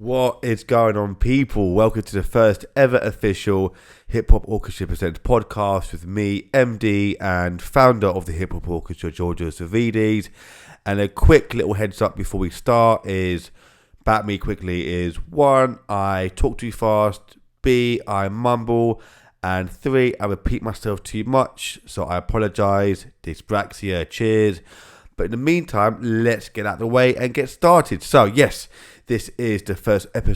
What is going on, people? Welcome to the first ever official Hip Hop Orchestra Presents podcast with me, MD, and founder of the Hip Hop Orchestra, Georgio Savvides. And a quick little heads up before we start is, about me quickly, is 1, I talk too fast, B, I mumble, and 3, I repeat myself too much, so I apologise, dyspraxia, cheers. But in the meantime, let's get out of the way and get started. So, yes, this is the first ever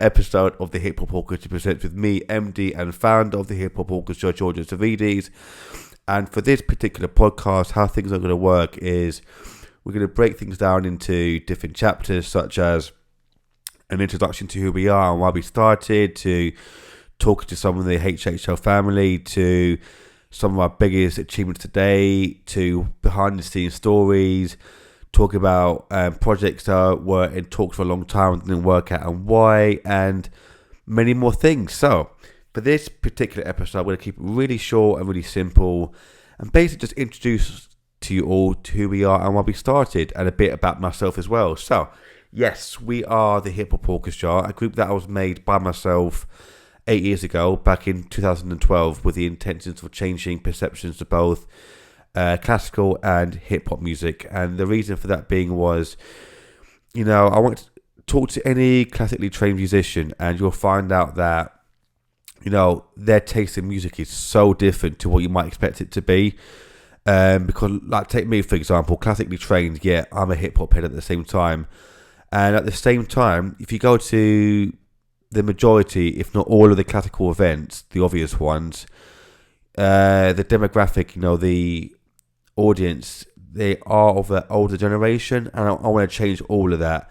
episode of the Hip Hop Orchestra Presents with me, MD, and founder of the Hip Hop Orchestra, Georgio Savvides. And for this particular podcast, how things are going to work is we're going to break things down into different chapters, such as an introduction to who we are and why we started, to talking to some of the HHO family, to some of our biggest achievements today, to behind the scenes stories, talk about projects that were in talks for a long time and didn't work out and why, and many more things. So for this particular episode, I'm going to keep it really short and really simple and basically just introduce to you all to who we are and why we started, and a bit about myself as well. So yes, we are the Hip Hop Orchestra, a group that was made by myself 8 years ago, back in 2012, with the intentions of changing perceptions of both classical and hip-hop music. And the reason for that being was, I want to talk to any classically trained musician, and you'll find out that, their taste in music is so different to what you might expect it to be. Because, like, take me, for example, classically trained, yeah, I'm a hip-hop head at the same time. And at the same time, if you go to the majority, if not all of the classical events, the obvious ones, the demographic, the audience, they are of the older generation, and I want to change all of that.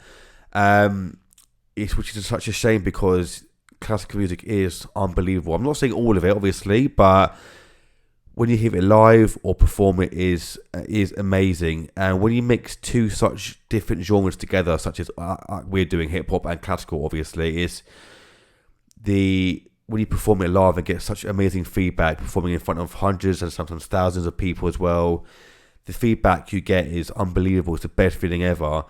Which is such a shame, because classical music is unbelievable. I'm not saying all of it, obviously, but when you hear it live or perform it is amazing. And when you mix two such different genres together, such as we're doing hip hop and classical, obviously, when you perform it live and get such amazing feedback, performing in front of hundreds and sometimes thousands of people as well, the feedback you get is unbelievable. It's the best feeling ever,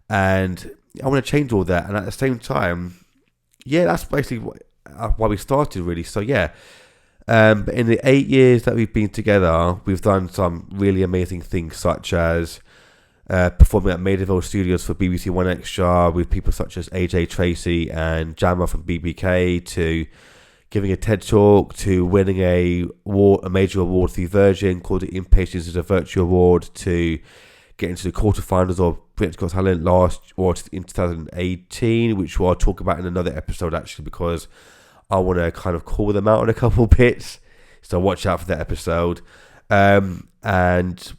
and I want to change all that. And at the same time, yeah, that's basically why we started, really. So yeah. But in the 8 years that we've been together, we've done some really amazing things, such as performing at Maidaville Studios for BBC One Extra with people such as AJ Tracy and Jammer from BBK, to giving a TED Talk, to winning a major award through Virgin called the Impatience is a Virtue Award, to getting to the quarterfinals of Britain's Got Talent in 2018, which I'll talk about in another episode, actually, because I want to kind of call them out on a couple bits, so watch out for that episode. And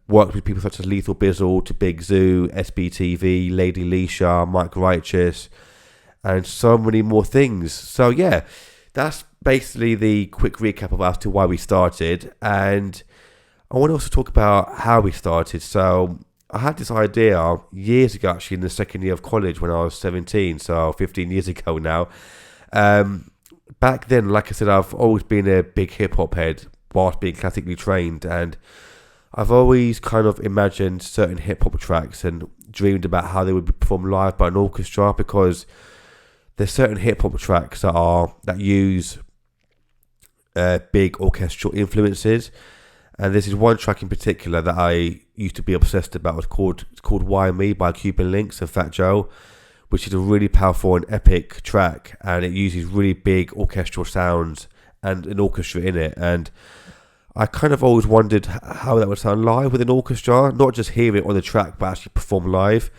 worked with people such as Lethal Bizzle, to Big Zoo, SBTV, Lady Leisha, Mike Righteous, and so many more things. So yeah, that's basically the quick recap of as to why we started. And I want to also talk about how we started. So I had this idea years ago, actually, in the second year of college when I was 17, so 15 years ago now. Back then, like I said, I've always been a big hip-hop head whilst being classically trained, and I've always kind of imagined certain hip-hop tracks and dreamed about how they would be performed live by an orchestra, because there's certain hip-hop tracks that use big orchestral influences, and this is one track in particular that I used to be obsessed about. It's called Why Me by Cuban Links and Fat Joe, which is a really powerful and epic track, and it uses really big orchestral sounds and an orchestra in it. And I kind of always wondered how that would sound live with an orchestra, not just hear it on the track, but actually perform live.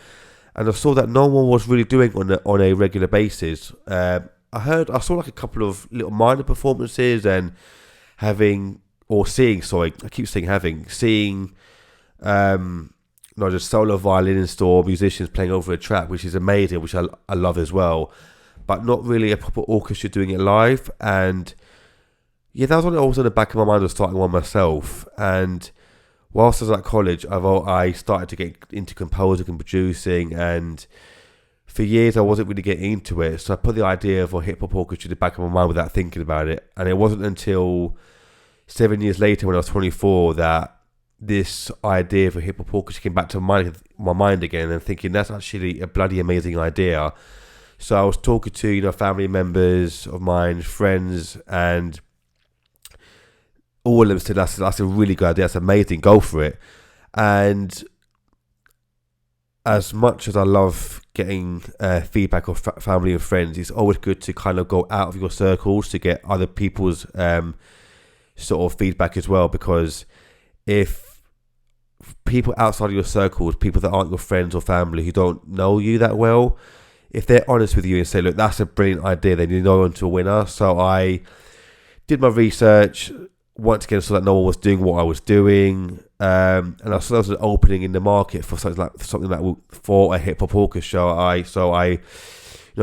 And I saw that no one was really doing on a regular basis. I saw like a couple of little minor performances and seeing not just solo violinists or musicians playing over a track, which is amazing, which I love as well, but not really a proper orchestra doing it live. And yeah, that was what was in the back of my mind, was starting one myself. And whilst I was at college, I started to get into composing and producing, and for years I wasn't really getting into it. So I put the idea of a hip hop orchestra in the back of my mind without thinking about it. And it wasn't until 7 years later, when I was 24, that this idea for hip hop orchestra came back to my mind again, and thinking that's actually a bloody amazing idea. So I was talking to family members of mine, friends, and all of them said that's a really good idea. That's amazing. Go for it. And as much as I love getting feedback of family and friends, it's always good to kind of go out of your circles to get other people's sort of feedback as well. Because if people outside of your circles, people that aren't your friends or family who don't know you that well, if they're honest with you and say, look, that's a brilliant idea, then you know into a winner. So I did my research once again so that no one was doing what I was doing. And I saw there was an opening in the market for something like for a hip hop orchestra. I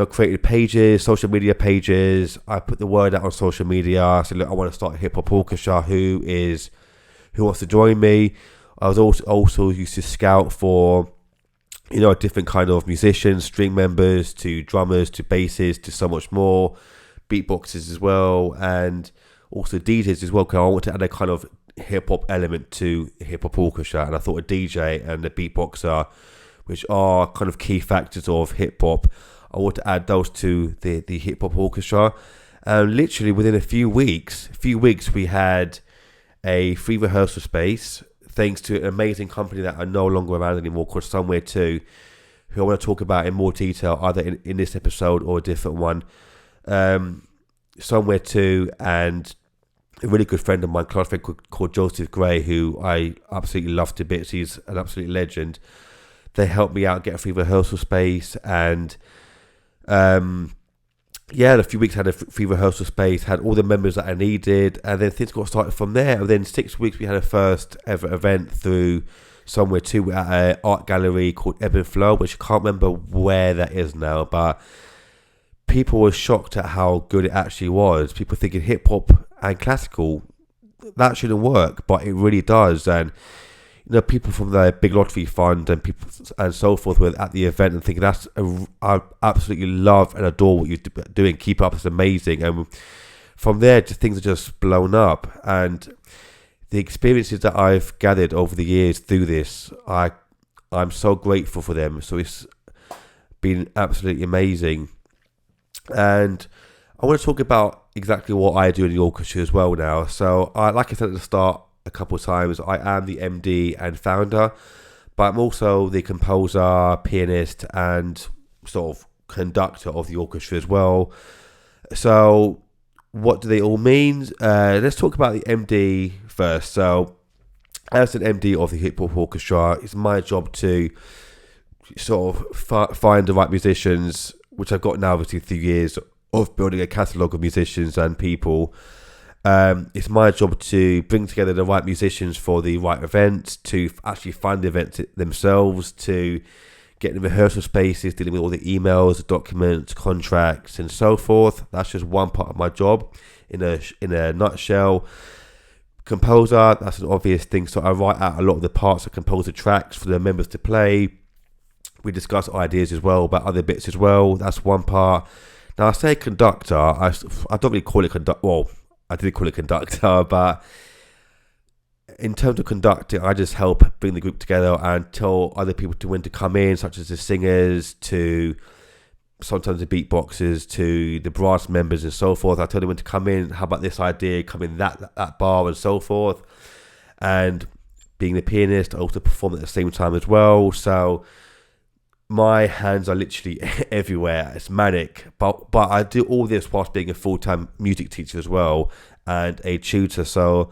created pages, social media pages. I put the word out on social media. I said, look, I want to start a hip hop orchestra. Who wants to join me? I was also used to scout for a different kind of musicians, string members to drummers to bassists to so much more, beatboxers as well, and also DJs as well, because I want to add a kind of hip hop element to hip hop orchestra. And I thought a DJ and a beatboxer, which are kind of key factors of hip hop, I want to add those to the hip hop orchestra. And literally within a few weeks, we had a free rehearsal space, thanks to an amazing company that are no longer around anymore, called Somewhere To, who I want to talk about in more detail, either in this episode or a different one. Somewhere To, and a really good friend of mine, close friend called Joseph Gray, who I absolutely love to bits. He's an absolute legend. They helped me out get a free rehearsal space, and in a few weeks I had a free rehearsal space, had all the members that I needed, and then things got started from there. And then 6 weeks we had a first ever event through Somewhere To at an art gallery called Ebb and Flow, which I can't remember where that is now, but people were shocked at how good it actually was. People thinking hip hop and classical, that shouldn't work, but it really does. And people from the Big Lottery Fund and people and so forth were at the event and thinking I absolutely love and adore what you're doing. Keep up, it's amazing. And from there, things are just blown up. And the experiences that I've gathered over the years through this, I'm so grateful for them. So it's been absolutely amazing. And I want to talk about exactly what I do in the orchestra as well now. So, like I said at the start a couple of times, I am the MD and founder, but I'm also the composer, pianist, and sort of conductor of the orchestra as well. So, what do they all mean? Let's talk about the MD first. So, as an MD of the hip hop orchestra, it's my job to sort of find the right musicians, which I've got now obviously through years of building a catalogue of musicians and people. It's my job to bring together the right musicians for the right events, to actually find the events themselves, to get the rehearsal spaces, dealing with all the emails, documents, contracts, and so forth. That's just one part of my job in a nutshell. Composer, that's an obvious thing. So I write out a lot of the parts of composer tracks for the members to play. We discuss ideas as well about other bits as well. That's one part. Now, I say conductor, I don't really call it conductor. Well, I did call it conductor, but in terms of conducting, I just help bring the group together and tell other people to when to come in, such as the singers, to sometimes the beatboxers, to the brass members and so forth. I tell them when to come in, how about this idea, come in that bar and so forth. And being the pianist, I also perform at the same time as well. So my hands are literally everywhere. It's manic, but I do all this whilst being a full-time music teacher as well and a tutor. So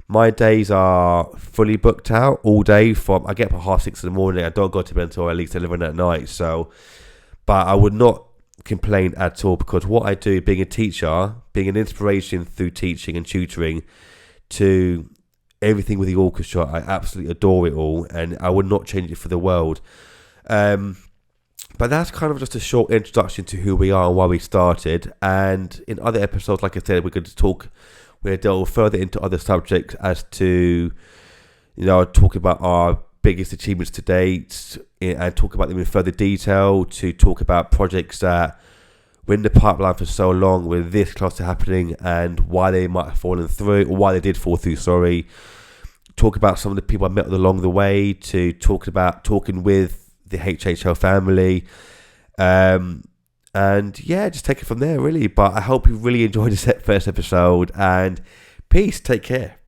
my days are fully booked out all day. I get up at 6:30 in the morning. I don't go to bed until at least 11 at night. So, but I would not complain at all, because what I do, being a teacher, being an inspiration through teaching and tutoring to everything with the orchestra, I absolutely adore it all, and I would not change it for the world. But that's kind of just a short introduction to who we are and why we started. And in other episodes, like I said, we're going to delve further into other subjects as to, talk about our biggest achievements to date and talk about them in further detail, to talk about projects that were in the pipeline for so long, with this close to happening, and why they might have fallen through, or why they did fall through, talk about some of the people I met along the way, to talking with the HHO family. And yeah, just take it from there, really. But I hope you really enjoyed this first episode, and peace. Take care.